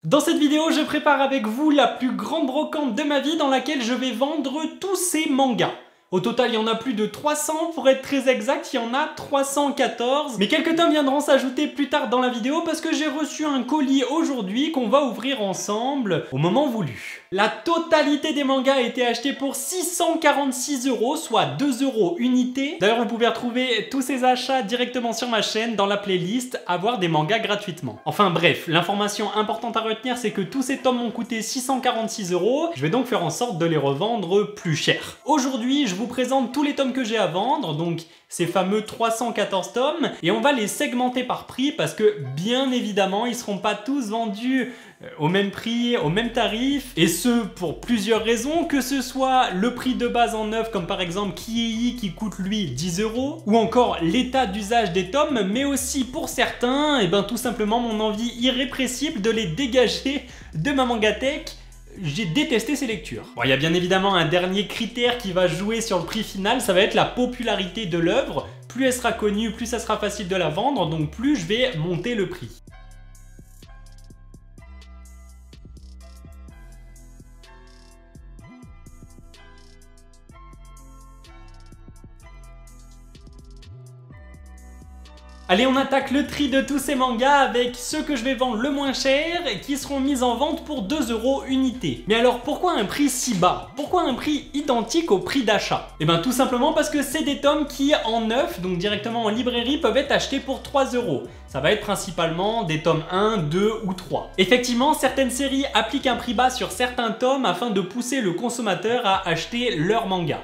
Dans cette vidéo, je prépare avec vous la plus grande brocante de ma vie dans laquelle je vais vendre tous ces mangas. Au total, il y en a plus de 300, pour être très exact, il y en a 314. Mais quelques tomes viendront s'ajouter plus tard dans la vidéo parce que j'ai reçu un colis aujourd'hui qu'on va ouvrir ensemble au moment voulu. La totalité des mangas a été achetée pour 646 €, soit 2 € unité. D'ailleurs, vous pouvez retrouver tous ces achats directement sur ma chaîne dans la playlist Avoir des mangas gratuitement. Enfin bref, l'information importante à retenir, c'est que tous ces tomes m'ont coûté 646 €. Je vais donc faire en sorte de les revendre plus cher. Aujourd'hui, je vous présente tous les tomes que j'ai à vendre, donc ces fameux 314 tomes, et on va les segmenter par prix parce que bien évidemment ils seront pas tous vendus au même prix, au même tarif, et ce pour plusieurs raisons, que ce soit le prix de base en neuf comme par exemple Kiei qui coûte lui 10 €, ou encore l'état d'usage des tomes, mais aussi pour certains, et ben tout simplement mon envie irrépressible de les dégager de ma mangathèque. J'ai détesté ces lectures. Bon, il y a bien évidemment un dernier critère qui va jouer sur le prix final, ça va être la popularité de l'œuvre. Plus elle sera connue, plus ça sera facile de la vendre, donc plus je vais monter le prix. Allez, on attaque le tri de tous ces mangas avec ceux que je vais vendre le moins cher et qui seront mis en vente pour 2 € unité. Mais alors pourquoi un prix si bas? Pourquoi un prix identique au prix d'achat? Eh bien tout simplement parce que c'est des tomes qui en neuf, donc directement en librairie, peuvent être achetés pour 3 €. Ça va être principalement des tomes 1, 2 ou 3. Effectivement, certaines séries appliquent un prix bas sur certains tomes afin de pousser le consommateur à acheter leur manga.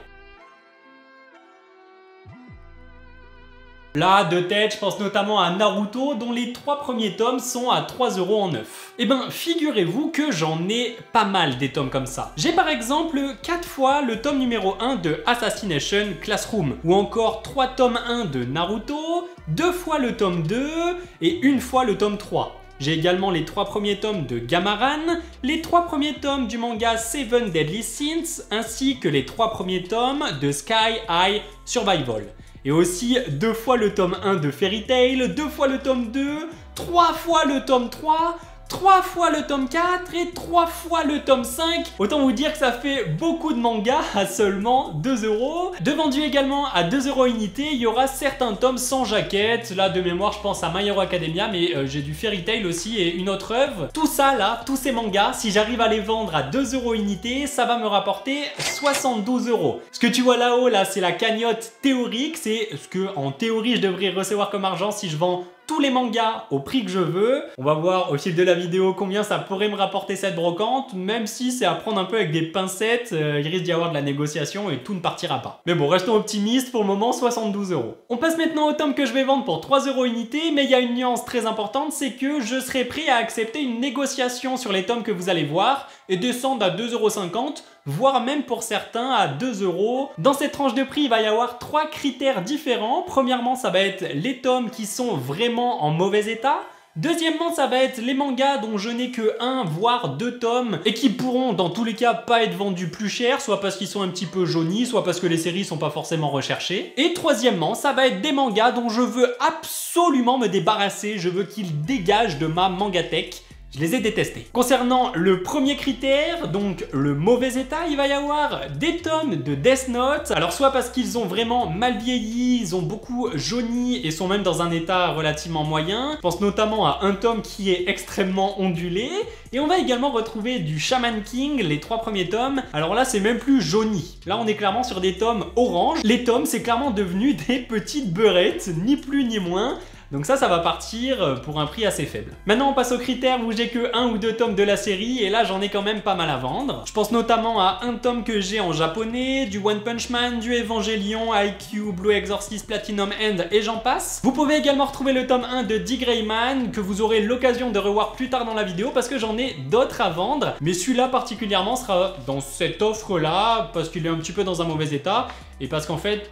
Là, de tête, je pense notamment à Naruto, dont les 3 premiers tomes sont à 3 € en neuf. Eh ben, figurez-vous que j'en ai pas mal des tomes comme ça. J'ai par exemple 4 fois le tome numéro 1 de Assassination Classroom, ou encore 3 tomes 1 de Naruto, 2 fois le tome 2 et 1 fois le tome 3. J'ai également les 3 premiers tomes de Gamaran, les 3 premiers tomes du manga Seven Deadly Sins, ainsi que les 3 premiers tomes de Sky High Survival. Et aussi 2 fois le tome 1 de Fairy Tail, 2 fois le tome 2, 3 fois le tome 3, 3 fois le tome 4 et 3 fois le tome 5. Autant vous dire que ça fait beaucoup de mangas à seulement 2 €. De vendus également à 2 € unité, il y aura certains tomes sans jaquette. Là, de mémoire, je pense à My Hero Academia, mais j'ai du Fairy Tail aussi et une autre œuvre. Tout ça là, tous ces mangas, si j'arrive à les vendre à 2 € unité, ça va me rapporter 72 €. Ce que tu vois là-haut, là, c'est la cagnotte théorique. C'est ce que, en théorie, je devrais recevoir comme argent si je vends tous les mangas au prix que je veux. On va voir au fil de la vidéo combien ça pourrait me rapporter cette brocante, même si c'est à prendre un peu avec des pincettes, il risque d'y avoir de la négociation et tout ne partira pas. Mais bon, restons optimistes, pour le moment 72 €. On passe maintenant au tome que je vais vendre pour 3 € unité, mais il y a une nuance très importante, c'est que je serai prêt à accepter une négociation sur les tomes que vous allez voir et descendre à 2,50 €, voire même pour certains à 2 €. Dans cette tranche de prix, il va y avoir 3 critères différents. Premièrement, ça va être les tomes qui sont vraiment en mauvais état. Deuxièmement, ça va être les mangas dont je n'ai que 1 voire 2 tomes et qui pourront dans tous les cas pas être vendus plus cher, soit parce qu'ils sont un petit peu jaunis, soit parce que les séries sont pas forcément recherchées. Et troisièmement, ça va être des mangas dont je veux absolument me débarrasser, je veux qu'ils dégagent de ma mangathèque. Je les ai détestés. Concernant le premier critère, donc le mauvais état, il va y avoir des tomes de Death Note. Alors soit parce qu'ils ont vraiment mal vieilli, ils ont beaucoup jauni et sont même dans un état relativement moyen. Je pense notamment à un tome qui est extrêmement ondulé. Et on va également retrouver du Shaman King, les 3 premiers tomes. Alors là, c'est même plus jauni. Là, on est clairement sur des tomes orange. Les tomes, c'est clairement devenu des petites beurrettes, ni plus ni moins. Donc ça va partir pour un prix assez faible. Maintenant, on passe aux critères où j'ai que 1 ou 2 tomes de la série, et là, j'en ai quand même pas mal à vendre. Je pense notamment à un tome que j'ai en japonais, du One Punch Man, du Evangelion, IQ, Blue Exorcist, Platinum End, et j'en passe. Vous pouvez également retrouver le tome 1 de D. Greyman, que vous aurez l'occasion de revoir plus tard dans la vidéo, parce que j'en ai d'autres à vendre. Mais celui-là particulièrement sera dans cette offre-là, parce qu'il est un petit peu dans un mauvais état, et parce qu'en fait...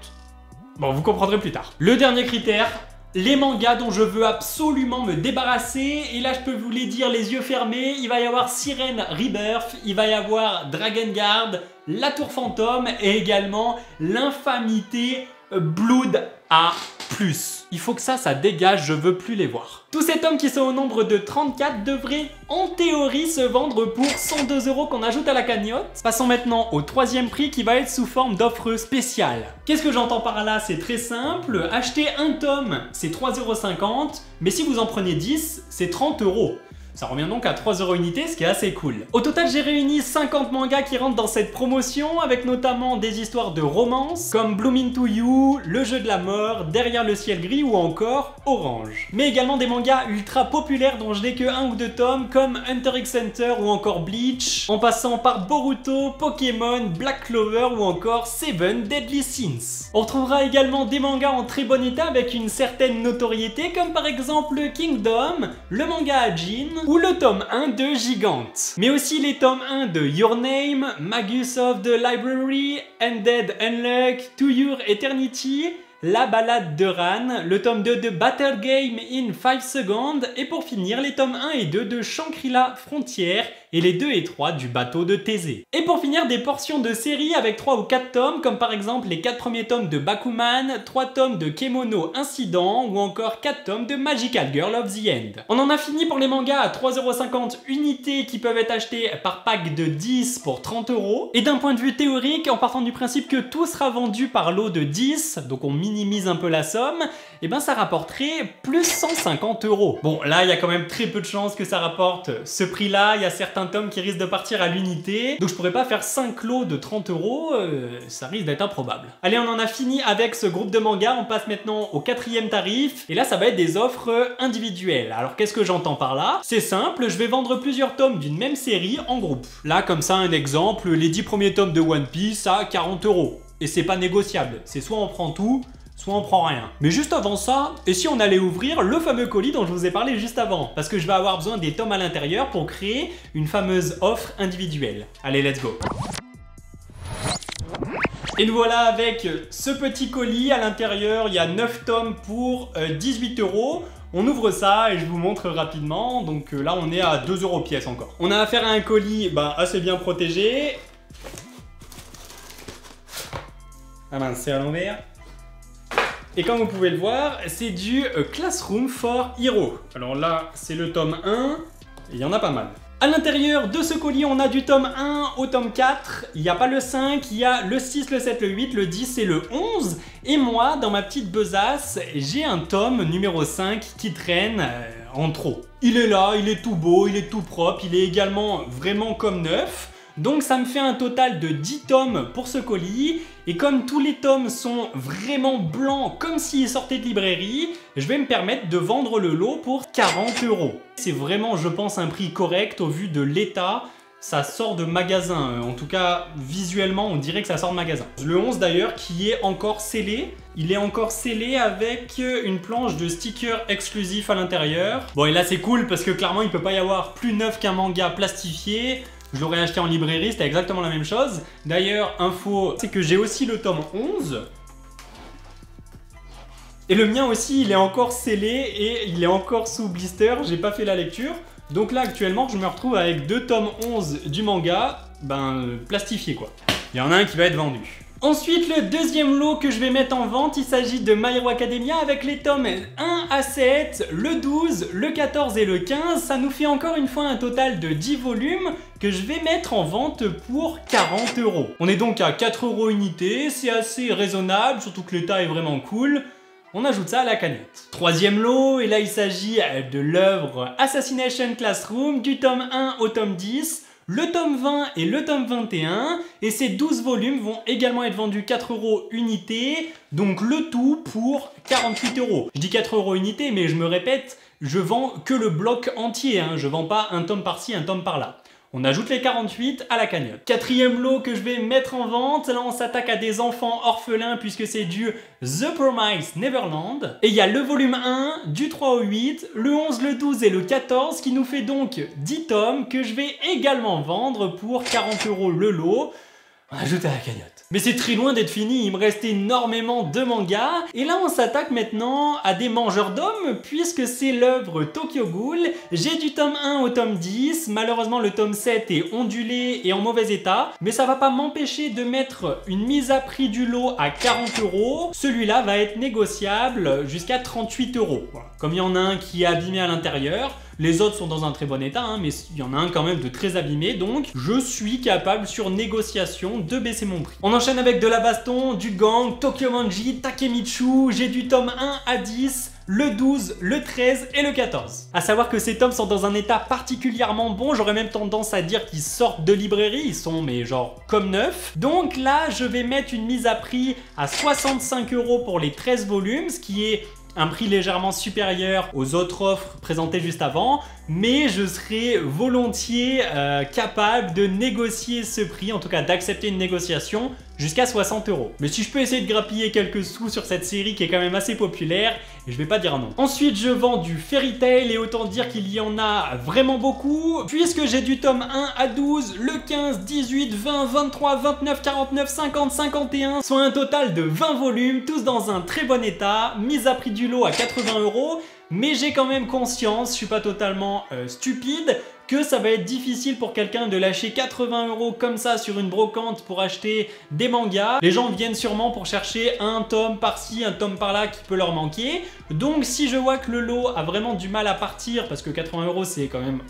Bon, vous comprendrez plus tard. Le dernier critère... les mangas dont je veux absolument me débarrasser, et là je peux vous les dire les yeux fermés, il va y avoir Siren Rebirth, il va y avoir Dragon Guard, La Tour Fantôme et également l'infamité Blood à plus. Il faut que ça dégage, je veux plus les voir. Tous ces tomes qui sont au nombre de 34 devraient en théorie se vendre pour 102 € qu'on ajoute à la cagnotte. Passons maintenant au troisième prix qui va être sous forme d'offre spéciale. Qu'est-ce que j'entends par là? C'est très simple. Acheter un tome, c'est 3,50 €, mais si vous en prenez 10, c'est 30 €. Ça revient donc à 3 € unité, ce qui est assez cool. Au total, j'ai réuni 50 mangas qui rentrent dans cette promotion, avec notamment des histoires de romance, comme Bloom Into You, Le Jeu de la Mort, Derrière le ciel gris ou encore Orange. Mais également des mangas ultra populaires dont je n'ai que 1 ou 2 tomes, comme Hunter x Hunter ou encore Bleach, en passant par Boruto, Pokémon, Black Clover ou encore Seven Deadly Sins. On retrouvera également des mangas en très bon état avec une certaine notoriété, comme par exemple Kingdom, le manga Ajin, ou le tome 1 de Gigante. Mais aussi les tomes 1 de Your Name, Magus of the Library, Undead Unluck, To Your Eternity, La Ballade de Ran, le tome 2 de Battle Game in 5 Seconds, et pour finir les tomes 1 et 2 de Shangri-La Frontière, et les 2 et 3 du bateau de Thésée. Et pour finir, des portions de séries avec 3 ou 4 tomes, comme par exemple les 4 premiers tomes de Bakuman, 3 tomes de Kemono Incident, ou encore 4 tomes de Magical Girl of the End. On en a fini pour les mangas à 3,50 € unités qui peuvent être achetés par pack de 10 pour 30 €. Et d'un point de vue théorique, en partant du principe que tout sera vendu par lot de 10, donc on minimise un peu la somme, et ben ça rapporterait plus 150 €. Bon, là, il y a quand même très peu de chances que ça rapporte ce prix-là. Il y a certains tomes qui risquent de partir à l'unité, donc je pourrais pas faire 5 lots de 30 €, ça risque d'être improbable. Allez, on en a fini avec ce groupe de mangas, on passe maintenant au 4e tarif, et là ça va être des offres individuelles. Alors qu'est-ce que j'entends par là? C'est simple, je vais vendre plusieurs tomes d'une même série en groupe. Là, comme ça, un exemple, les 10 premiers tomes de One Piece à 40 €. Et c'est pas négociable, c'est soit on prend tout, soit on prend rien. Mais juste avant ça, et si on allait ouvrir le fameux colis dont je vous ai parlé juste avant? Parce que je vais avoir besoin des tomes à l'intérieur pour créer une fameuse offre individuelle. Allez, let's go! Et nous voilà avec ce petit colis. À l'intérieur, il y a 9 tomes pour 18 €. On ouvre ça et je vous montre rapidement. Donc là, on est à 2 € pièce encore. On a affaire à un colis assez bien protégé. Ah mince, c'est à l'envers. Et comme vous pouvez le voir, c'est du Classroom for Hero. Alors là, c'est le tome 1, et il y en a pas mal. À l'intérieur de ce colis, on a du tome 1 au tome 4, il n'y a pas le 5, il y a le 6, le 7, le 8, le 10 et le 11. Et moi, dans ma petite besace, j'ai un tome numéro 5 qui traîne en trop. Il est là, il est tout beau, il est tout propre, il est également vraiment comme neuf. Donc ça me fait un total de 10 tomes pour ce colis, et comme tous les tomes sont vraiment blancs comme s'ils sortaient de librairie, je vais me permettre de vendre le lot pour 40 €. C'est vraiment, je pense, un prix correct au vu de l'état. Ça sort de magasin, en tout cas visuellement on dirait que ça sort de magasin. Le 11 d'ailleurs qui est encore scellé, il est encore scellé avec une planche de stickers exclusifs à l'intérieur. Bon, et là c'est cool parce que clairement il peut pas y avoir plus neuf qu'un manga plastifié. Je l'aurais acheté en librairie, c'était exactement la même chose. D'ailleurs, info, c'est que j'ai aussi le tome 11. Et le mien aussi, il est encore scellé et il est encore sous blister, j'ai pas fait la lecture. Donc là, actuellement, je me retrouve avec 2 tomes 11 du manga, plastifiés quoi. Il y en a un qui va être vendu. Ensuite, le deuxième lot que je vais mettre en vente, il s'agit de My Hero Academia avec les tomes 1 à 7, le 12, le 14 et le 15. Ça nous fait encore une fois un total de 10 volumes que je vais mettre en vente pour 40 €. On est donc à 4 € unité, c'est assez raisonnable, surtout que l'état est vraiment cool. On ajoute ça à la cagnotte. Troisième lot, et là il s'agit de l'œuvre Assassination Classroom du tome 1 au tome 10. Le tome 20 et le tome 21, et ces 12 volumes vont également être vendus 4 € unité, donc le tout pour 48 €. Je dis 4 € unité, mais je me répète, je vends que le bloc entier, je vends pas un tome par-ci, un tome par-là. On ajoute les 48 à la cagnotte. Quatrième lot que je vais mettre en vente, là on s'attaque à des enfants orphelins puisque c'est du The Promised Neverland. Et il y a le volume 1, du 3 au 8, le 11, le 12 et le 14 qui nous fait donc 10 tomes que je vais également vendre pour 40 € le lot. On ajoute à la cagnotte. Mais c'est très loin d'être fini, il me reste énormément de mangas. Et là on s'attaque maintenant à des mangeurs d'hommes, puisque c'est l'œuvre Tokyo Ghoul. J'ai du tome 1 au tome 10, malheureusement le tome 7 est ondulé et en mauvais état, mais ça va pas m'empêcher de mettre une mise à prix du lot à 40 €. Celui-là va être négociable jusqu'à 38 €. Voilà. Comme il y en a un qui est abîmé à l'intérieur, les autres sont dans un très bon état, hein, mais il y en a un quand même de très abîmé, donc je suis capable sur négociation de baisser mon prix. On enchaîne avec de la baston, du gang, Tokyo Manji, Takemichu, j'ai du tome 1 à 10, le 12, le 13 et le 14. A savoir que ces tomes sont dans un état particulièrement bon, j'aurais même tendance à dire qu'ils sortent de librairie, ils sont mais genre comme neufs. Donc là, je vais mettre une mise à prix à 65 € pour les 13 volumes, ce qui est un prix légèrement supérieur aux autres offres présentées juste avant, mais je serai volontiers capable de négocier ce prix, en tout cas d'accepter une négociation jusqu'à 60 €. Mais si je peux essayer de grappiller quelques sous sur cette série qui est quand même assez populaire, je vais pas dire non. Ensuite, je vends du Fairy Tail et autant dire qu'il y en a vraiment beaucoup, puisque j'ai du tome 1 à 12, le 15, 18, 20, 23, 29, 49, 50, 51, soit un total de 20 volumes, tous dans un très bon état, mise à prix du lot à 80 €, mais j'ai quand même conscience, je suis pas totalement stupide, que ça va être difficile pour quelqu'un de lâcher 80 € comme ça sur une brocante pour acheter des mangas. Les gens viennent sûrement pour chercher un tome par-ci, un tome par-là qui peut leur manquer. Donc si je vois que le lot a vraiment du mal à partir, parce que 80 € c'est quand même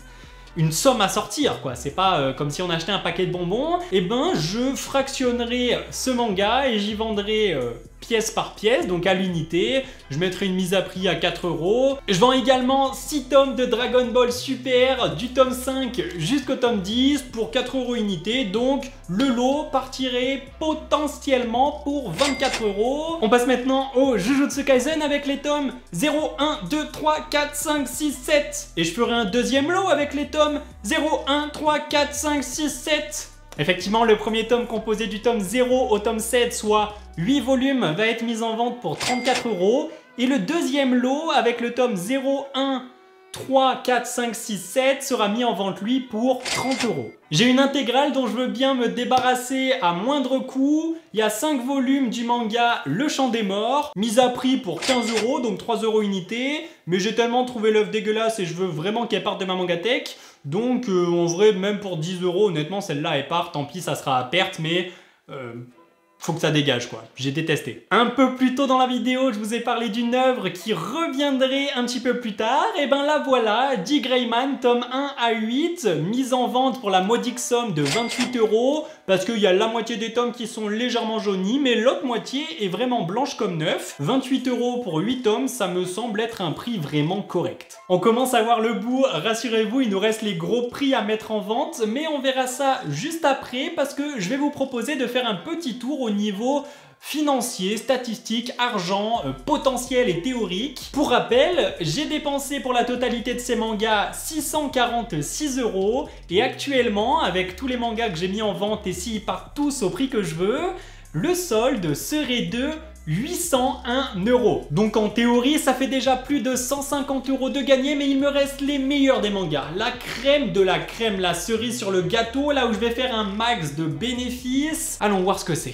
une somme à sortir, quoi, c'est pas comme si on achetait un paquet de bonbons, et ben je fractionnerai ce manga et j'y vendrai pièce par pièce, donc à l'unité. Je mettrai une mise à prix à 4 €. Je vends également 6 tomes de Dragon Ball Super, du tome 5 jusqu'au tome 10 pour 4 € unité, donc le lot partirait potentiellement pour 24 €. On passe maintenant au Jujutsu Kaisen avec les tomes 0, 1, 2, 3, 4, 5, 6, 7. Et je ferai un deuxième lot avec les tomes 0, 1, 3, 4, 5, 6, 7. Effectivement, le premier tome composé du tome 0 au tome 7, soit 8 volumes, va être mis en vente pour 34 €. Et le deuxième lot, avec le tome 0, 1, 3, 4, 5, 6, 7, sera mis en vente lui pour 30 €. J'ai une intégrale dont je veux bien me débarrasser à moindre coût. Il y a 5 volumes du manga Le Chant des Morts, mise à prix pour 15 €, donc 3 € unité. Mais j'ai tellement trouvé l'œuvre dégueulasse et je veux vraiment qu'elle parte de ma mangatech. Donc en vrai, même pour 10 €, honnêtement, celle-là elle part, tant pis, ça sera à perte, mais faut que ça dégage quoi, j'ai détesté. Un peu plus tôt dans la vidéo, je vous ai parlé d'une œuvre qui reviendrait un petit peu plus tard, et ben la voilà, Dick Grayman, tome 1 à 8, mise en vente pour la modique somme de 28 €, parce qu'il y a la moitié des tomes qui sont légèrement jaunis, mais l'autre moitié est vraiment blanche comme neuf. 28 € pour 8 tomes, ça me semble être un prix vraiment correct. On commence à voir le bout, rassurez-vous, il nous reste les gros prix à mettre en vente, mais on verra ça juste après, parce que je vais vous proposer de faire un petit tour au niveau financier, statistique, argent, potentiel et théorique. Pour rappel, j'ai dépensé pour la totalité de ces mangas 646 € et actuellement, avec tous les mangas que j'ai mis en vente et s'ils partent tous au prix que je veux, le solde serait de 801 €. Donc en théorie, ça fait déjà plus de 150 € de gagné, mais il me reste les meilleurs des mangas. La crème de la crème, la cerise sur le gâteau, là où je vais faire un max de bénéfices. Allons voir ce que c'est.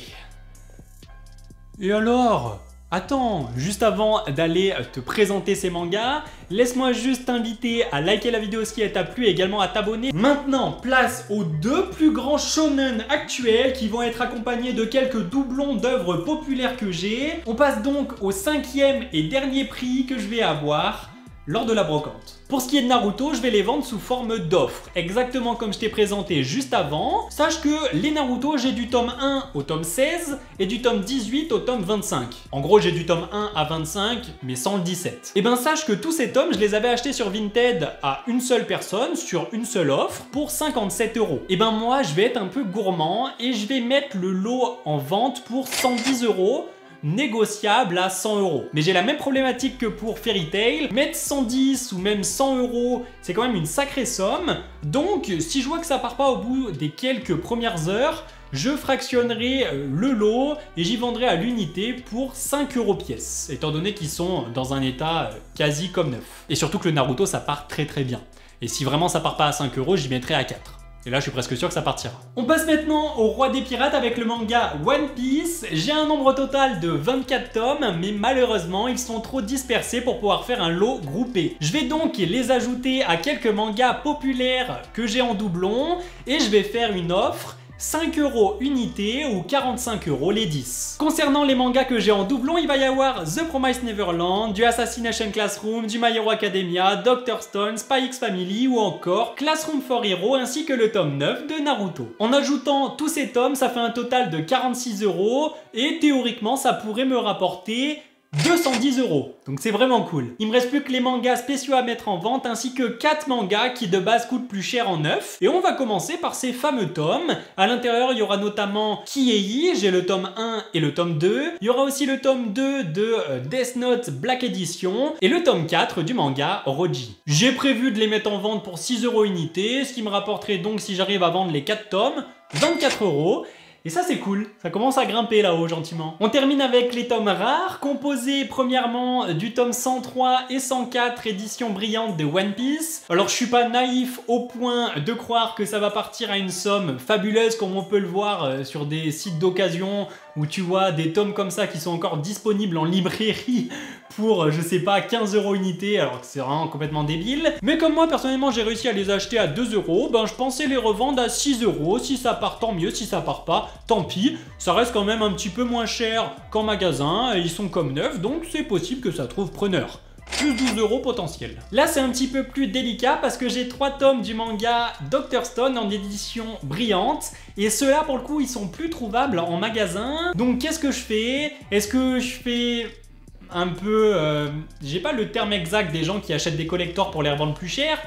Et alors? Attends, juste avant d'aller te présenter ces mangas, laisse-moi juste t'inviter à liker la vidéo si elle t'a plu et également à t'abonner. Maintenant, place aux 2 plus grands shonen actuels qui vont être accompagnés de quelques doublons d'œuvres populaires que j'ai. On passe donc au 5e et dernier prix que je vais avoir lors de la brocante. Pour ce qui est de Naruto, je vais les vendre sous forme d'offres, exactement comme je t'ai présenté juste avant. Sache que les Naruto, j'ai du tome 1 au tome 16 et du tome 18 au tome 25. En gros, j'ai du tome 1 à 25, mais sans le 17. Et ben sache que tous ces tomes, je les avais achetés sur Vinted à une seule personne, sur une seule offre, pour 57 €. Et ben moi, je vais être un peu gourmand et je vais mettre le lot en vente pour 110 €. Négociable à 100 €. Mais j'ai la même problématique que pour Fairy Tail, mettre 110 ou même 100 €, c'est quand même une sacrée somme. Donc si je vois que ça part pas au bout des quelques premières heures, je fractionnerai le lot et j'y vendrai à l'unité pour 5 € pièce, étant donné qu'ils sont dans un état quasi comme neuf. Et surtout que le Naruto ça part très très bien. Et si vraiment ça part pas à 5 €, j'y mettrai à 4. Et là, je suis presque sûr que ça partira. On passe maintenant au roi des pirates avec le manga One Piece. J'ai un nombre total de 24 tomes, mais malheureusement, ils sont trop dispersés pour pouvoir faire un lot groupé. Je vais donc les ajouter à quelques mangas populaires que j'ai en doublon, et je vais faire une offre 5 € unité ou 45 € les 10. Concernant les mangas que j'ai en doublon, il va y avoir The Promised Neverland, du Assassination Classroom, du My Hero Academia, Dr. Stone, Spy X Family ou encore Classroom for Hero ainsi que le tome 9 de Naruto. En ajoutant tous ces tomes, ça fait un total de 46 € et théoriquement ça pourrait me rapporter 210 €. Donc c'est vraiment cool. Il me reste plus que les mangas spéciaux à mettre en vente ainsi que 4 mangas qui de base coûtent plus cher en neuf. Et on va commencer par ces fameux tomes. À l'intérieur, il y aura notamment Kiei, j'ai le tome 1 et le tome 2. Il y aura aussi le tome 2 de Death Note Black Edition et le tome 4 du manga Roji. J'ai prévu de les mettre en vente pour 6 € unité, ce qui me rapporterait donc, si j'arrive à vendre les 4 tomes, 24 €. Et ça c'est cool, ça commence à grimper là-haut gentiment. On termine avec les tomes rares, composés premièrement du tome 103 et 104 édition brillante de One Piece. Alors je suis pas naïf au point de croire que ça va partir à une somme fabuleuse comme on peut le voir sur des sites d'occasion où tu vois des tomes comme ça qui sont encore disponibles en librairie pour, je sais pas, 15 € unité, alors que c'est vraiment complètement débile. Mais comme moi, personnellement, j'ai réussi à les acheter à 2 €, ben je pensais les revendre à 6 €. Si ça part, tant mieux. Si ça part pas, tant pis. Ça reste quand même un petit peu moins cher qu'en magasin, et ils sont comme neufs, donc c'est possible que ça trouve preneur. Plus 12 € potentiel. Là, c'est un petit peu plus délicat parce que j'ai 3 tomes du manga Dr. Stone en édition brillante. Et ceux-là, pour le coup, ils sont plus trouvables en magasin. Donc, qu'est-ce que je fais? Est-ce que je fais un peu... j'ai pas le terme exact des gens qui achètent des collectors pour les revendre plus cher.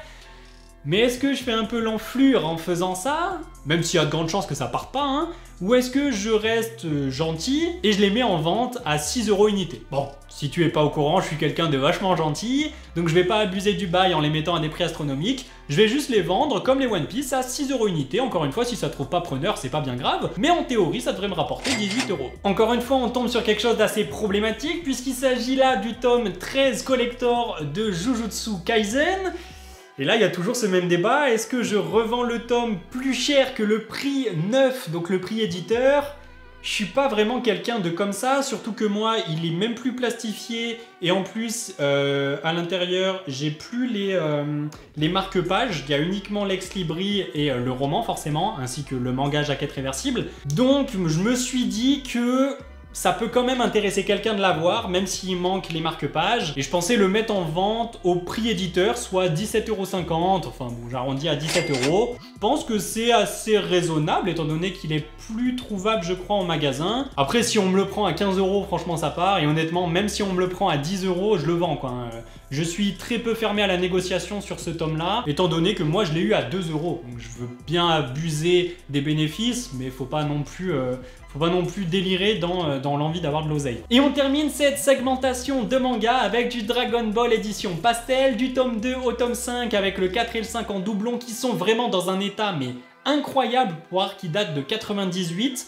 Mais est-ce que je fais un peu l'enflure en faisant ça? Même s'il y a de grandes chances que ça parte pas, hein. Ou est-ce que je reste gentil et je les mets en vente à 6 € unité? Bon, si tu es pas au courant, je suis quelqu'un de vachement gentil, donc je vais pas abuser du bail en les mettant à des prix astronomiques, je vais juste les vendre comme les One Piece à 6 € unité. Encore une fois, si ça trouve pas preneur, c'est pas bien grave, mais en théorie, ça devrait me rapporter 18 €. Encore une fois, on tombe sur quelque chose d'assez problématique, puisqu'il s'agit là du tome 13 collector de Jujutsu Kaisen. Et là, il y a toujours ce même débat, est-ce que je revends le tome plus cher que le prix neuf, donc le prix éditeur? Je suis pas vraiment quelqu'un de comme ça, surtout que moi, il est même plus plastifié, et en plus, à l'intérieur, j'ai plus les marque-pages, il y a uniquement l'ex libri et le roman forcément, ainsi que le manga jaquette réversible. Donc, je me suis dit que ça peut quand même intéresser quelqu'un de l'avoir, même s'il manque les marque-pages. Et je pensais le mettre en vente au prix éditeur, soit 17,50 €. Enfin bon, j'arrondis à 17 €. Je pense que c'est assez raisonnable, étant donné qu'il est plus trouvable, je crois, en magasin. Après, si on me le prend à 15 €, franchement, ça part. Et honnêtement, même si on me le prend à 10 €, je le vends, quoi. Je suis très peu fermé à la négociation sur ce tome-là, étant donné que moi, je l'ai eu à 2 €. Donc je veux bien abuser des bénéfices, mais faut pas non plus délirer dans l'envie d'avoir de l'oseille. Et on termine cette segmentation de manga avec du Dragon Ball édition pastel, du tome 2 au tome 5 avec le 4 et le 5 en doublon qui sont vraiment dans un état mais incroyable pour voir qui date de 98.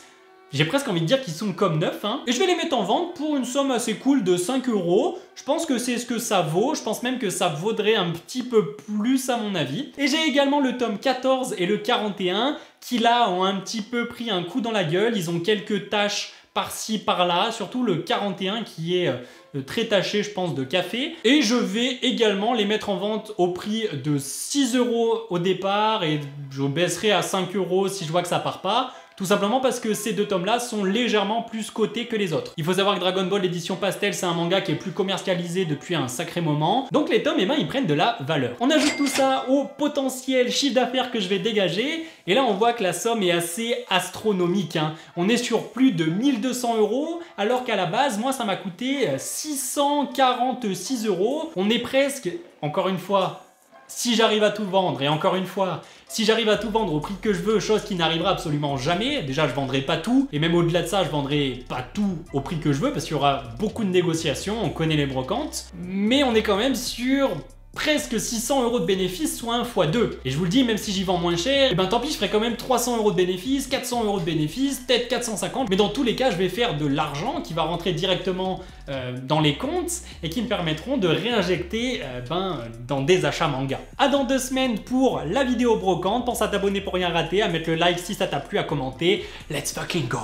J'ai presque envie de dire qu'ils sont comme neufs, hein. Et je vais les mettre en vente pour une somme assez cool de 5 €. Je pense que c'est ce que ça vaut. Je pense même que ça vaudrait un petit peu plus à mon avis. Et j'ai également le tome 14 et le 41 qui là ont un petit peu pris un coup dans la gueule. Ils ont quelques taches par-ci, par-là. Surtout le 41 qui est très taché, je pense, de café. Et je vais également les mettre en vente au prix de 6 € au départ. Et je baisserai à 5 € si je vois que ça part pas. Tout simplement parce que ces deux tomes-là sont légèrement plus cotés que les autres. Il faut savoir que Dragon Ball édition pastel, c'est un manga qui est plus commercialisé depuis un sacré moment. Donc les tomes, eh ben, ils prennent de la valeur. On ajoute tout ça au potentiel chiffre d'affaires que je vais dégager. Et là, on voit que la somme est assez astronomique, hein. On est sur plus de 1200 €, alors qu'à la base, moi, ça m'a coûté 646 €. On est presque, encore une fois, si j'arrive à tout vendre, et encore une fois, si j'arrive à tout vendre au prix que je veux, chose qui n'arrivera absolument jamais, déjà je vendrai pas tout, et même au-delà de ça, je vendrai pas tout au prix que je veux, parce qu'il y aura beaucoup de négociations, on connaît les brocantes, mais on est quand même sur presque 600 € de bénéfices, soit 1 x 2. Et je vous le dis, même si j'y vends moins cher, et ben tant pis, je ferai quand même 300 € de bénéfices, 400 € de bénéfices, peut-être 450, mais dans tous les cas, je vais faire de l'argent qui va rentrer directement dans les comptes et qui me permettront de réinjecter dans des achats manga. À dans 2 semaines pour la vidéo brocante. Pense à t'abonner pour rien rater, à mettre le like si ça t'a plu, à commenter. Let's fucking go!